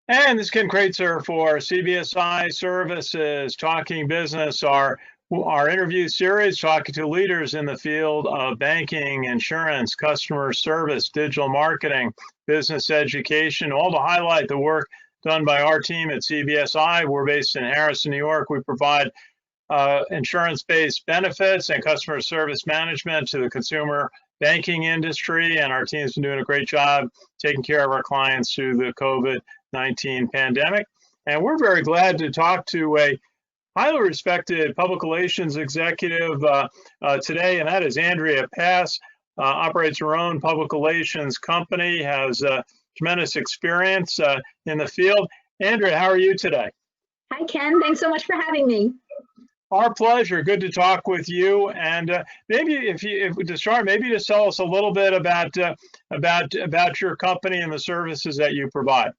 And this is Ken Kraetzer for CBSI Services, Talking Business, our interview series, talking to leaders in the field of banking, insurance, customer service, digital marketing, business education, all to highlight the work done by our team at CBSI. We're based in Harrison, New York. We provide insurance-based benefits and customer service management to the consumer banking industry, and our team's been doing a great job taking care of our clients through the COVID-19 pandemic. And we're very glad to talk to a highly respected public relations executive today, and that is Andrea Pass. Operates her own public relations company, has tremendous experience in the field. Andrea, how are you today? Hi, Ken. Thanks so much for having me. Our pleasure. Good to talk with you. And maybe if to start, maybe just tell us a little bit about your company and the services that you provide.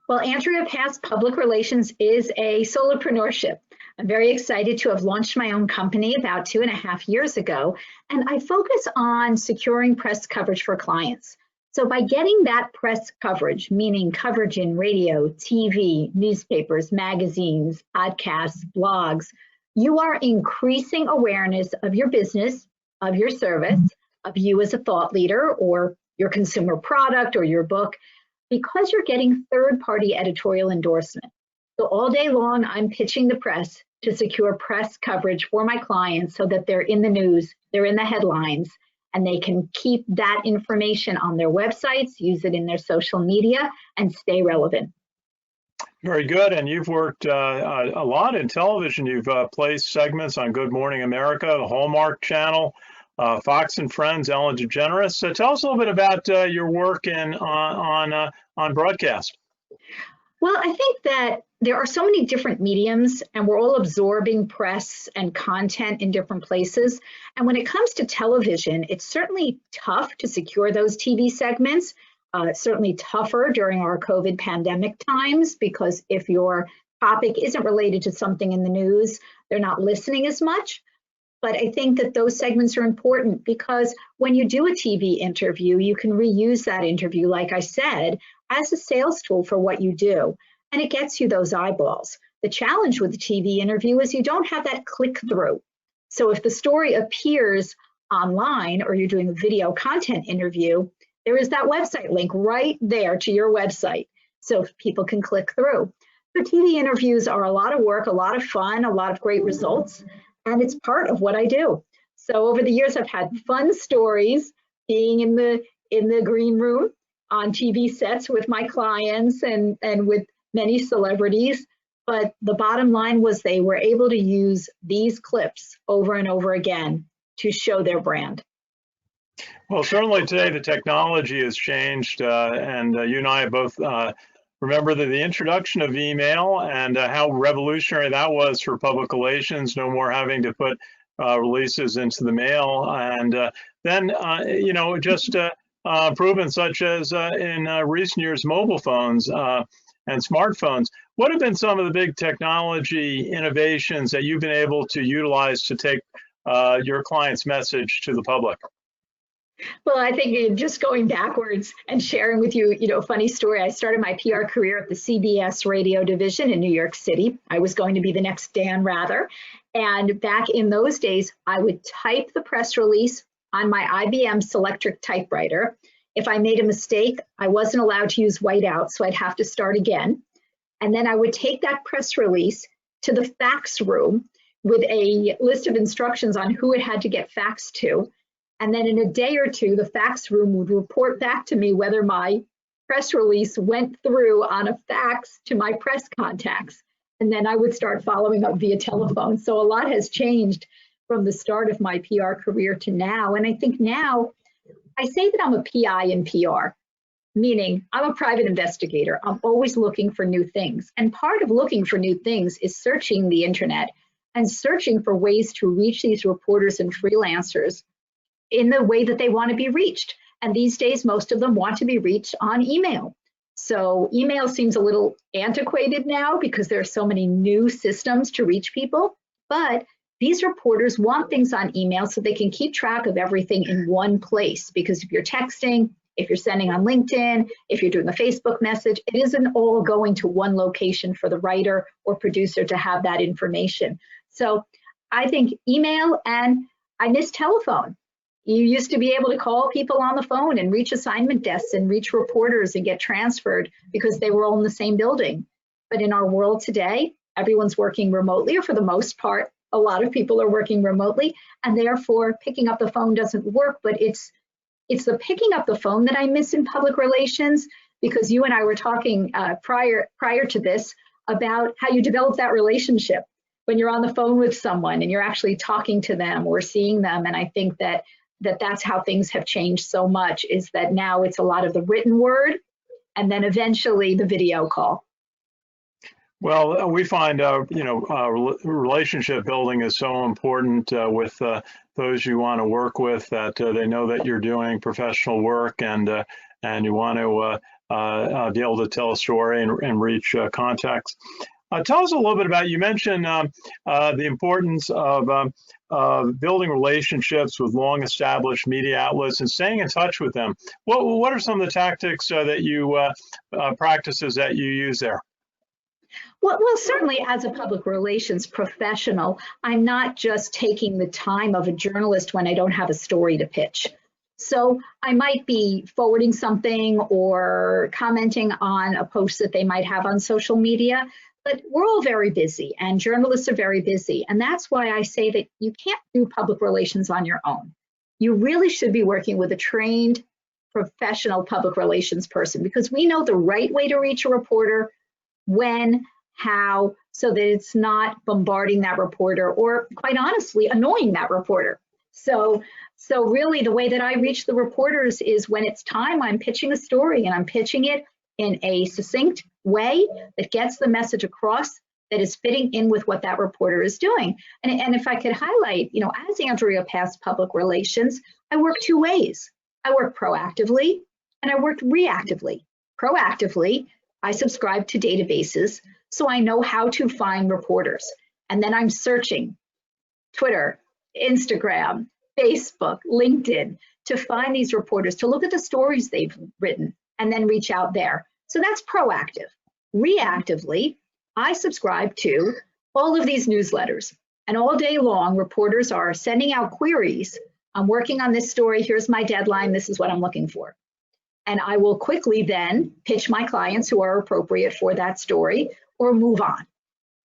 Well, Andrea Pass Public Relations is a solopreneurship. I'm very excited to have launched my own company about 2.5 years ago, and I focus on securing press coverage for clients. So by getting that press coverage, meaning coverage in radio, TV, newspapers, magazines, podcasts, blogs, you are increasing awareness of your business, of your service, of you as a thought leader, or your consumer product or your book, because you're getting third-party editorial endorsement. So all day long, I'm pitching the press to secure press coverage for my clients so that they're in the news, they're in the headlines, and they can keep that information on their websites, use it in their social media, and stay relevant. Very good. And you've worked a lot in television. You've placed segments on Good Morning America, the Hallmark Channel, Fox and Friends, Ellen DeGeneres. So tell us a little bit about your work on broadcast. Well, I think that there are so many different mediums, and we're all absorbing press and content in different places. And when it comes to television, it's certainly tough to secure those TV segments. It's certainly tougher during our COVID pandemic times, because if your topic isn't related to something in the news, they're not listening as much. But I think that those segments are important because when you do a TV interview, you can reuse that interview, like I said, as a sales tool for what you do. And it gets you those eyeballs. The challenge with the TV interview is you don't have that click through. So if the story appears online or you're doing a video content interview, there is that website link right there to your website, so people can click through. So TV interviews are a lot of work, a lot of fun, a lot of great results. And it's part of what I do. So over the years, I've had fun stories being in the green room on TV sets with my clients and with many celebrities. But the bottom line was they were able to use these clips over and over again to show their brand. Well, certainly today the technology has changed, and you and I both remember the introduction of email and how revolutionary that was for public relations. No more having to put releases into the mail, and then just improvements such as in recent years, mobile phones and smartphones. What have been some of the big technology innovations that you've been able to utilize to take your client's message to the public? Well, I think just going backwards and sharing with you, a funny story. I started my PR career at the CBS radio division in New York City. I was going to be the next Dan Rather. And back in those days, I would type the press release on my IBM Selectric typewriter. If I made a mistake, I wasn't allowed to use whiteout, so I'd have to start again. And then I would take that press release to the fax room with a list of instructions on who it had to get faxed to. And then in a day or two, the fax room would report back to me whether my press release went through on a fax to my press contacts. And then I would start following up via telephone. So a lot has changed from the start of my PR career to now. And I think now, I say that I'm a PI in PR, meaning I'm a private investigator. I'm always looking for new things. And part of looking for new things is searching the internet and searching for ways to reach these reporters and freelancers in the way that they want to be reached. And these days, most of them want to be reached on email. So email seems a little antiquated now because there are so many new systems to reach people. But these reporters want things on email so they can keep track of everything in one place. Because if you're texting, if you're sending on LinkedIn, if you're doing a Facebook message, it isn't all going to one location for the writer or producer to have that information. So I think email, and I miss telephone. You used to be able to call people on the phone and reach assignment desks and reach reporters and get transferred because they were all in the same building. But in our world today, everyone's working remotely, or for the most part, a lot of people are working remotely, and therefore picking up the phone doesn't work. But it's the picking up the phone that I miss in public relations, because you and I were talking prior to this about how you develop that relationship when you're on the phone with someone and you're actually talking to them or seeing them. And I think that's how things have changed so much, is that now it's a lot of the written word and then eventually the video call. Well, we find, relationship building is so important with those you want to work with, that they know that you're doing professional work, and you want to be able to tell a story and reach contacts. Tell us a little bit about, you mentioned the importance of building relationships with long-established media outlets and staying in touch with them. What are some of the tactics that you practices that you use there? Well, certainly as a public relations professional, I'm not just taking the time of a journalist when I don't have a story to pitch. So I might be forwarding something or commenting on a post that they might have on social media, but we're all very busy and journalists are very busy. And that's why I say that you can't do public relations on your own. You really should be working with a trained professional public relations person, because we know the right way to reach a reporter, when, how, so that it's not bombarding that reporter or, quite honestly, annoying that reporter. So really the way that I reach the reporters is when it's time, I'm pitching a story and I'm pitching it in a succinct way that gets the message across, that is fitting in with what that reporter is doing. And if I could highlight, as Andrea Pass Public Relations, I work two ways. I work proactively and I work reactively. Proactively, I subscribe to databases so I know how to find reporters. And then I'm searching Twitter, Instagram, Facebook, LinkedIn to find these reporters, to look at the stories they've written and then reach out there. So that's proactive. Reactively, I subscribe to all of these newsletters, and all day long, reporters are sending out queries. I'm working on this story. Here's my deadline. This is what I'm looking for. And I will quickly then pitch my clients who are appropriate for that story or move on.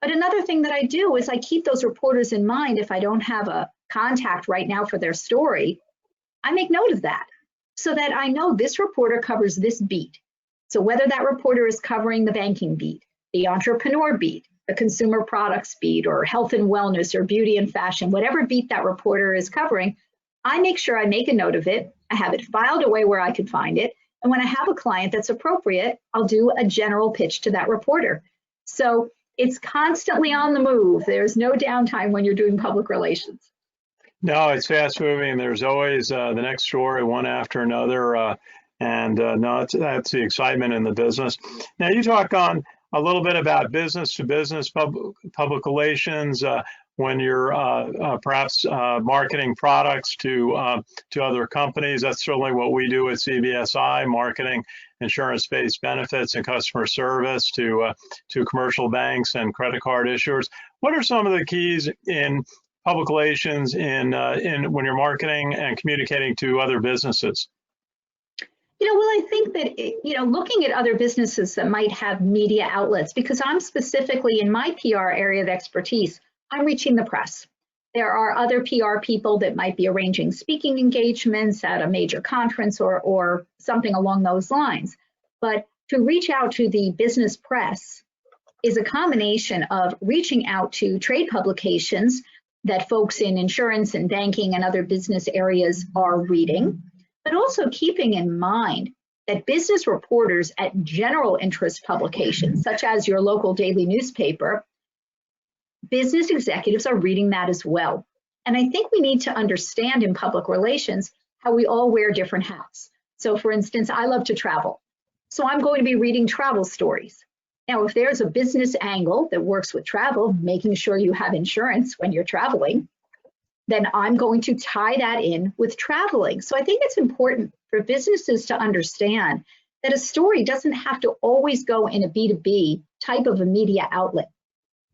But another thing that I do is I keep those reporters in mind. If I don't have a contact right now for their story, I make note of that so that I know this reporter covers this beat. So whether that reporter is covering the banking beat, the entrepreneur beat, the consumer products beat, or health and wellness, or beauty and fashion, whatever beat that reporter is covering, I make sure I make a note of it. I have it filed away where I can find it. And when I have a client that's appropriate, I'll do a general pitch to that reporter. So it's constantly on the move. There's no downtime when you're doing public relations. No, it's fast moving. There's always the next story, one after another. No, that's the excitement in the business. Now, you talk on a little bit about business to business public relations when you're perhaps marketing products to other companies. That's certainly what we do at CBSI, marketing insurance-based benefits and customer service to commercial banks and credit card issuers. What are some of the keys in public relations in when you're marketing and communicating to other businesses? Well, I think that, looking at other businesses that might have media outlets, because I'm specifically in my PR area of expertise, I'm reaching the press. There are other PR people that might be arranging speaking engagements at a major conference or something along those lines. But to reach out to the business press is a combination of reaching out to trade publications that folks in insurance and banking and other business areas are reading, but also keeping in mind that business reporters at general interest publications, such as your local daily newspaper, business executives are reading that as well. And I think we need to understand in public relations how we all wear different hats. So for instance, I love to travel. So I'm going to be reading travel stories. Now, if there's a business angle that works with travel, making sure you have insurance when you're traveling, then I'm going to tie that in with traveling. So I think it's important for businesses to understand that a story doesn't have to always go in a B2B type of a media outlet.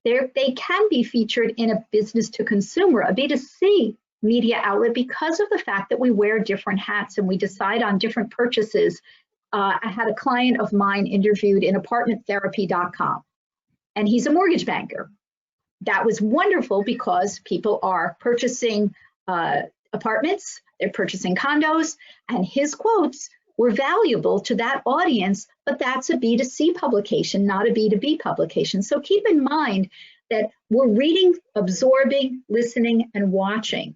They can be featured in a business to consumer, a B2C media outlet, because of the fact that we wear different hats and we decide on different purchases. I had a client of mine interviewed in apartmenttherapy.com, and he's a mortgage banker. That was wonderful because people are purchasing apartments, they're purchasing condos, and his quotes were valuable to that audience, but that's a B2C publication, not a B2B publication. So keep in mind that we're reading, absorbing, listening, and watching.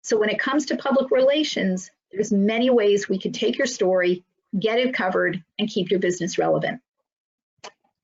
So when it comes to public relations, there's many ways we can take your story, get it covered, and keep your business relevant.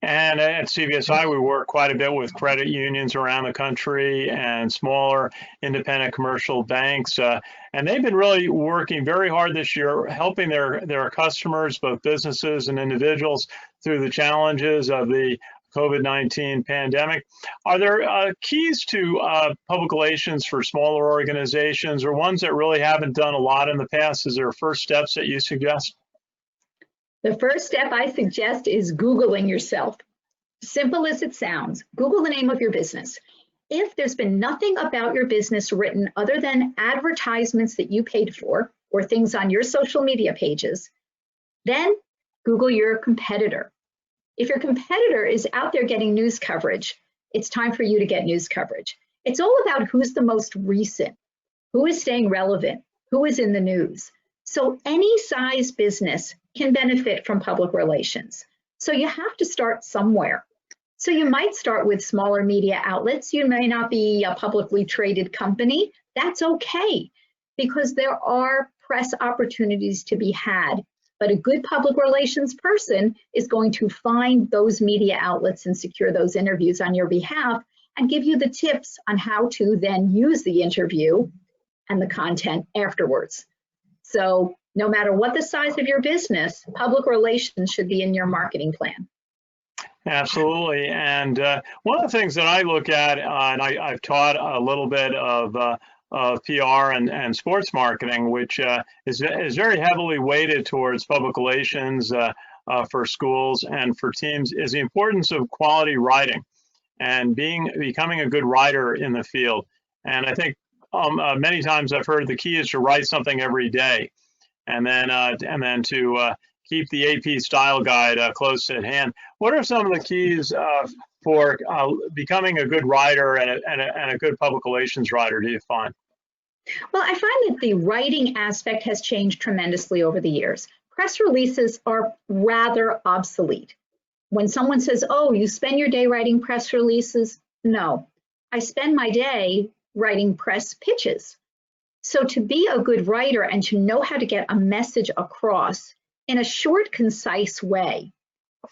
And at CBSI, we work quite a bit with credit unions around the country and smaller independent commercial banks. And they've been really working very hard this year, helping their customers, both businesses and individuals, through the challenges of the COVID-19 pandemic. Are there keys to public relations for smaller organizations, or ones that really haven't done a lot in the past? Is there first steps that you suggest? The first step I suggest is Googling yourself. Simple as it sounds, Google the name of your business. If there's been nothing about your business written other than advertisements that you paid for or things on your social media pages, then Google your competitor. If your competitor is out there getting news coverage, it's time for you to get news coverage. It's all about who's the most recent, who is staying relevant, who is in the news. So any size business can benefit from public relations. So you have to start somewhere. So you might start with smaller media outlets. You may not be a publicly traded company. That's okay, because there are press opportunities to be had. But a good public relations person is going to find those media outlets and secure those interviews on your behalf and give you the tips on how to then use the interview and the content afterwards. So no matter what the size of your business, public relations should be in your marketing plan. Absolutely. And one of the things that I look at, and I've taught a little bit of PR and sports marketing, which is very heavily weighted towards public relations for schools and for teams, is the importance of quality writing and becoming a good writer in the field. And I think many times I've heard the key is to write something every day, and then to keep the AP style guide close at hand. What are some of the keys for becoming a good writer and a good public relations writer, do you find? Well, I find that the writing aspect has changed tremendously over the years. Press releases are rather obsolete. When someone says, oh, you spend your day writing press releases? No, I spend my day writing press pitches. So to be a good writer and to know how to get a message across in a short, concise way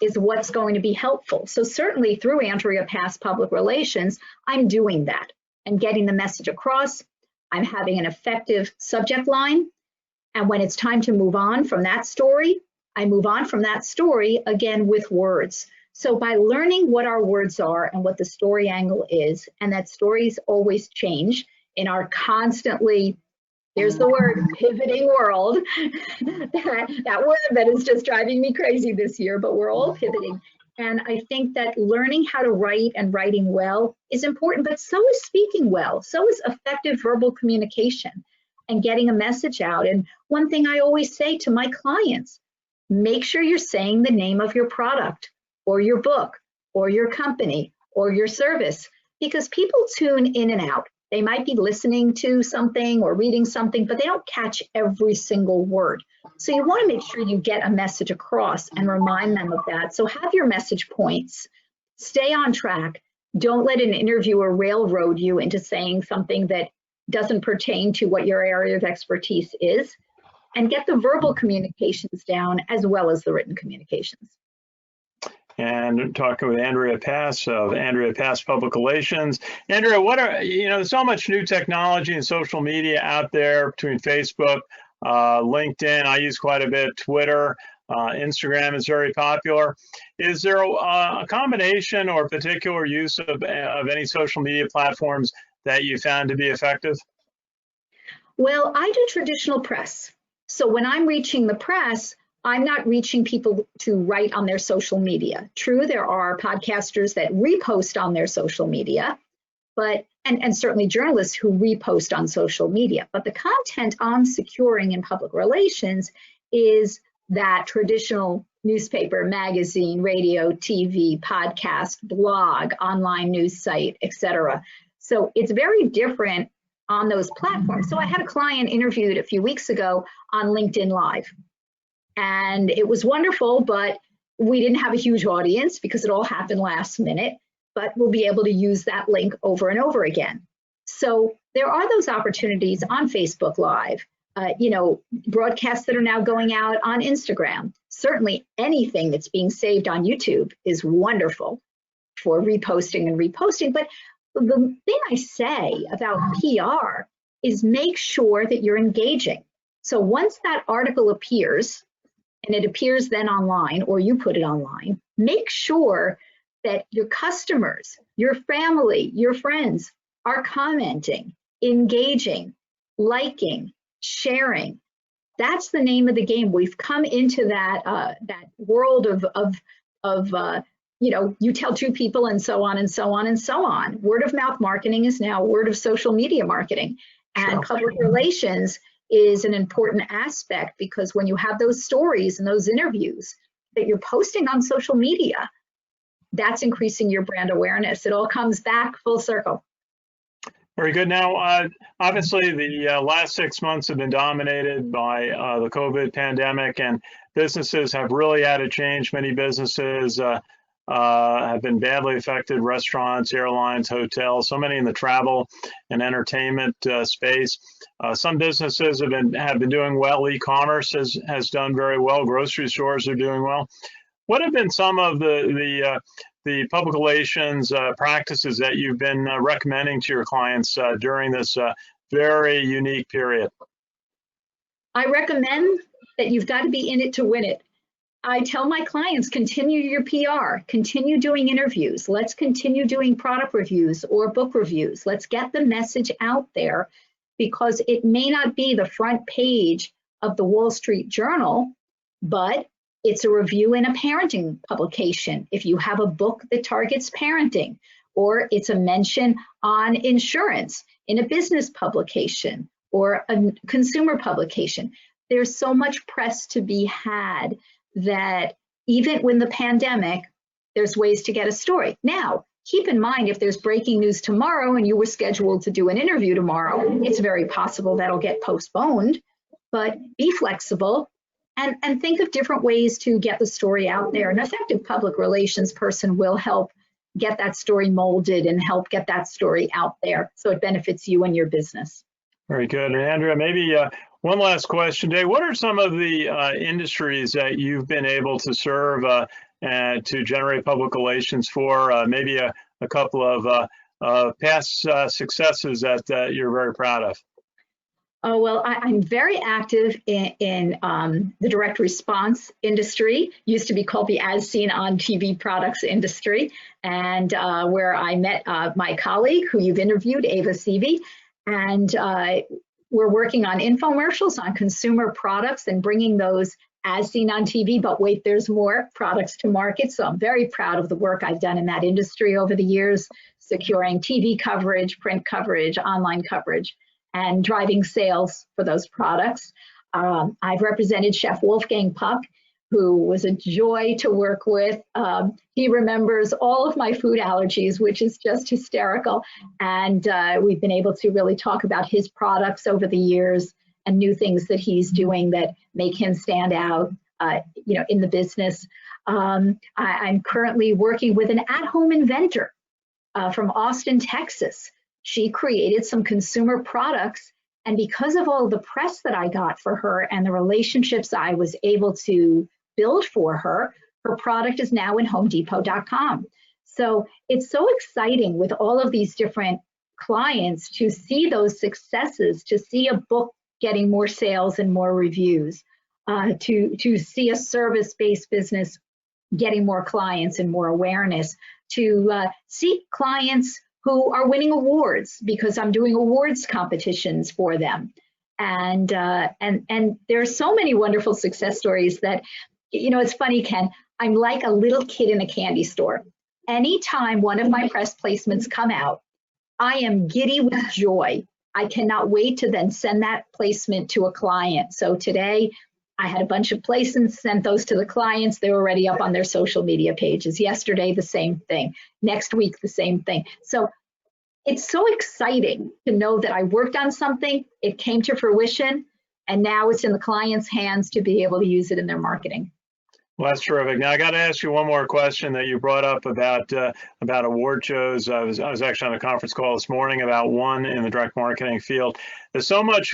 is what's going to be helpful. So certainly through Andrea Pass Public Relations, I'm doing that and getting the message across. I'm having an effective subject line. And when it's time to move on from that story, I move on from that story again with words. So by learning what our words are and what the story angle is, and that stories always change in our constantly, here's the word, pivoting world, that word that is just driving me crazy this year, but we're all pivoting. And I think that learning how to write and writing well is important, but so is speaking well. So is effective verbal communication and getting a message out. And one thing I always say to my clients, make sure you're saying the name of your product or your book or your company or your service, because people tune in and out. They might be listening to something or reading something, but they don't catch every single word. So you want to make sure you get a message across and remind them of that. So have your message points, stay on track. Don't let an interviewer railroad you into saying something that doesn't pertain to what your area of expertise is, and get the verbal communications down as well as the written communications. And talking with Andrea Pass of Andrea Pass Public Relations. Andrea, there's so much new technology and social media out there between Facebook, LinkedIn, I use quite a bit, Twitter, Instagram is very popular. Is there a combination or particular use of any social media platforms that you found to be effective? Well, I do traditional press. So when I'm reaching the press, I'm not reaching people to write on their social media. True, there are podcasters that repost on their social media, but and certainly journalists who repost on social media. But the content I'm securing in public relations is that traditional newspaper, magazine, radio, TV, podcast, blog, online news site, etc. So it's very different on those platforms. So I had a client interviewed a few weeks ago on LinkedIn Live. And it was wonderful, but we didn't have a huge audience because it all happened last minute, but we'll be able to use that link over and over again. So there are those opportunities on Facebook Live, broadcasts that are now going out on Instagram. Certainly anything that's being saved on YouTube is wonderful for reposting and reposting. But the thing I say about PR is make sure that you're engaging. So once that article appears, and it appears then online, or you put it online, make sure that your customers, your family, your friends are commenting, engaging, liking, sharing. That's the name of the game. We've come into that world of you tell two people and so on and so on and so on. Word of mouth marketing is now word of social media marketing, and public relations is an important aspect, because when you have those stories and those interviews that you're posting on social media, that's increasing your brand awareness. It all comes back full circle. Very good. Now, obviously, the last 6 months have been dominated by the COVID pandemic, and businesses have really had to change. Many businesses have been badly affected: restaurants, airlines, hotels, so many in the travel and entertainment space. Some businesses have been doing well. E-commerce has done very well. Grocery stores are doing well. What have been some of the public relations practices that you've been recommending to your clients during this very unique period? I recommend that you've got to be in it to win it. I tell my clients, continue your PR, continue doing interviews. Let's continue doing product reviews or book reviews. Let's get the message out there, because it may not be the front page of the Wall Street Journal, but it's a review in a parenting publication. If you have a book that targets parenting, or it's a mention on insurance in a business publication or a consumer publication. There's so much press to be had that even when the pandemic, there's ways to get a story. Now, keep in mind, if there's breaking news tomorrow and you were scheduled to do an interview tomorrow, it's very possible that'll get postponed, but be flexible and think of different ways to get the story out there. An effective public relations person will help get that story molded and help get that story out there so it benefits you and your business. Very good. And Andrea, maybe one last question today. What are some of the industries that you've been able to serve to generate public relations for? Maybe a couple of past successes that you're very proud of. Oh, well, I'm very active in the direct response industry, used to be called the as seen on TV products industry, and where I met my colleague who you've interviewed, Ava Seavey, and we're working on infomercials on consumer products and bringing those as seen on TV, but wait, there's more products to market. So I'm very proud of the work I've done in that industry over the years, securing TV coverage, print coverage, online coverage, and driving sales for those products. I've represented Chef Wolfgang Puck, who was a joy to work with. He remembers all of my food allergies, which is just hysterical. And we've been able to really talk about his products over the years and new things that he's doing that make him stand out, in the business. I'm currently working with an at-home inventor from Austin, Texas. She created some consumer products, and because of all the press that I got for her and the relationships I was able to build for her, her product is now in HomeDepot.com. So it's so exciting with all of these different clients to see those successes, to see a book getting more sales and more reviews, to see a service-based business getting more clients and more awareness, to see clients who are winning awards because I'm doing awards competitions for them. And there are so many wonderful success stories that, it's funny, Ken, I'm like a little kid in a candy store. Anytime one of my press placements come out, I am giddy with joy. I cannot wait to then send that placement to a client. So today I had a bunch of placements, sent those to the clients. They were already up on their social media pages. Yesterday, the same thing. Next week, the same thing. So it's so exciting to know that I worked on something, it came to fruition, and now it's in the client's hands to be able to use it in their marketing. Well, that's terrific. Now I got to ask you one more question that you brought up about award shows. I was actually on a conference call this morning about one in the direct marketing field. There's so much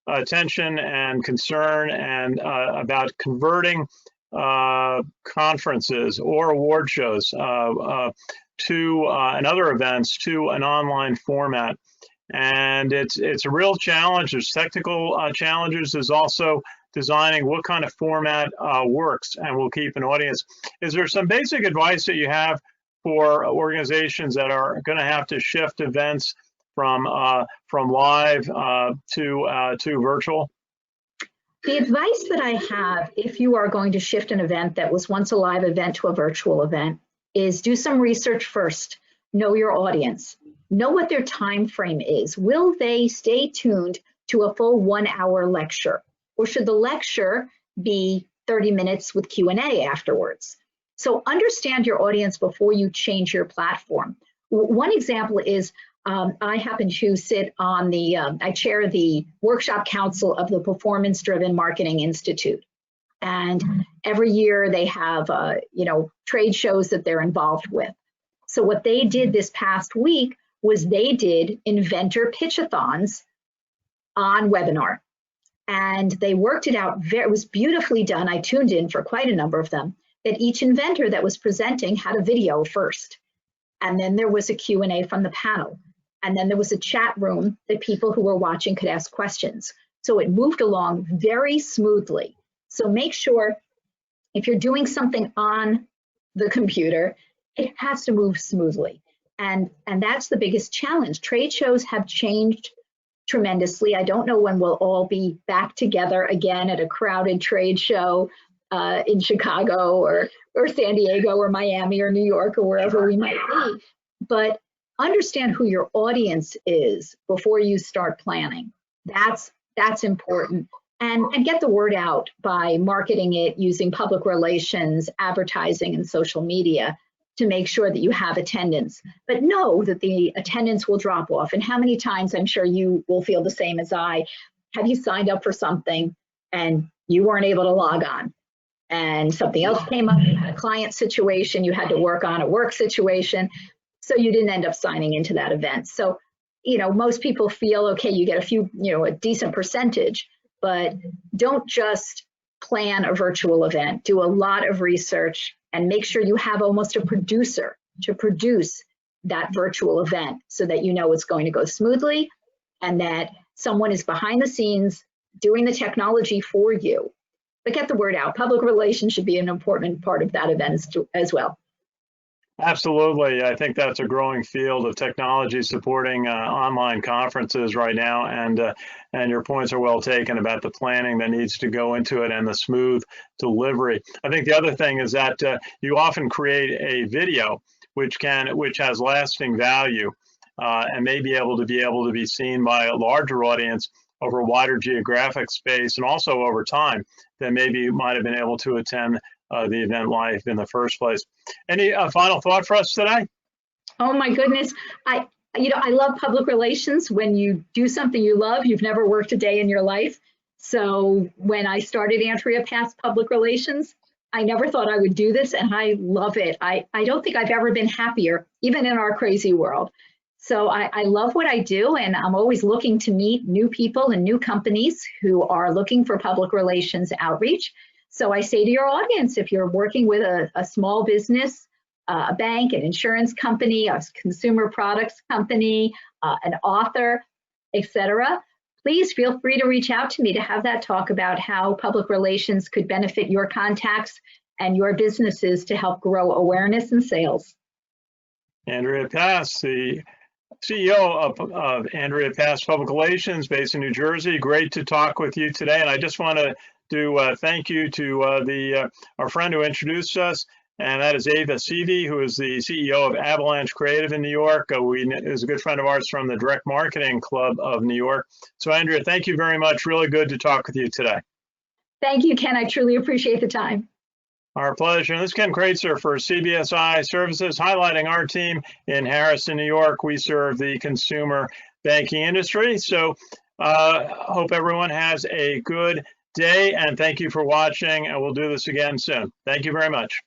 attention and concern and about converting conferences or award shows to and other events to an online format. And it's a real challenge. There's technical challenges. There's also designing what kind of format works and will keep an audience. Is there some basic advice that you have for organizations that are going to have to shift events from live to virtual? The advice that I have, if you are going to shift an event that was once a live event to a virtual event, is do some research first. Know your audience. Know what their time frame is. Will they stay tuned to a full 1 hour lecture? Or should the lecture be 30 minutes with Q&A afterwards? So understand your audience before you change your platform. One example is I happen to sit on I chair the workshop council of the Performance Driven Marketing Institute. And every year they have, trade shows that they're involved with. So what they did this past week was they did inventor pitchathons on webinar. And they worked it out, it was beautifully done. I tuned in for quite a number of them, that each inventor that was presenting had a video first. And then there was a Q&A from the panel. And then there was a chat room that people who were watching could ask questions. So it moved along very smoothly. So make sure if you're doing something on the computer, it has to move smoothly. And that's the biggest challenge. Trade shows have changed tremendously. I don't know when we'll all be back together again at a crowded trade show in Chicago or San Diego or Miami or New York or wherever we might be. But understand who your audience is before you start planning. That's important. And get the word out by marketing it using public relations, advertising, and social media to make sure that you have attendance. But know that the attendance will drop off. And how many times, I'm sure you will feel the same as I, have you signed up for something and you weren't able to log on? And something else came up, you had a client situation, you had to work on a work situation, so you didn't end up signing into that event. So, most people feel, okay, you get a decent percentage, but don't just plan a virtual event. Do a lot of research and make sure you have almost a producer to produce that virtual event so that you know it's going to go smoothly and that someone is behind the scenes doing the technology for you. But get the word out. Public relations should be an important part of that event as well. Absolutely. I think that's a growing field of technology supporting online conferences right now. And your points are well taken about the planning that needs to go into it and the smooth delivery. I think the other thing is that you often create a video which has lasting value and may be able to be seen by a larger audience over a wider geographic space and also over time than maybe might have been able to attend the event live in the first place. Any final thought for us today? Oh my goodness. I love public relations. When you do something you love, you've never worked a day in your life. So when I started Andrea Pass Public Relations, I never thought I would do this, and I love it. I don't think I've ever been happier, even in our crazy world. So I love what I do, and I'm always looking to meet new people and new companies who are looking for public relations outreach. So I say to your audience, if you're working with a small business, a bank, an insurance company, a consumer products company, an author, etc., please feel free to reach out to me to have that talk about how public relations could benefit your contacts and your businesses to help grow awareness and sales. Andrea Pass, the CEO of Andrea Pass Public Relations, based in New Jersey. Great to talk with you today. And I just want to do thank you to our friend who introduced us, and that is Ava Seavey, who is the CEO of Avalanche Creative in New York. Is a good friend of ours from the Direct Marketing Club of New York. So, Andrea, thank you very much. Really good to talk with you today. Thank you, Ken. I truly appreciate the time. Our pleasure. This is Ken Kraetzer for CBSI Services, highlighting our team in Harrison, New York. We serve the consumer banking industry. So hope everyone has a good day, and thank you for watching, and we'll do this again soon. Thank you very much.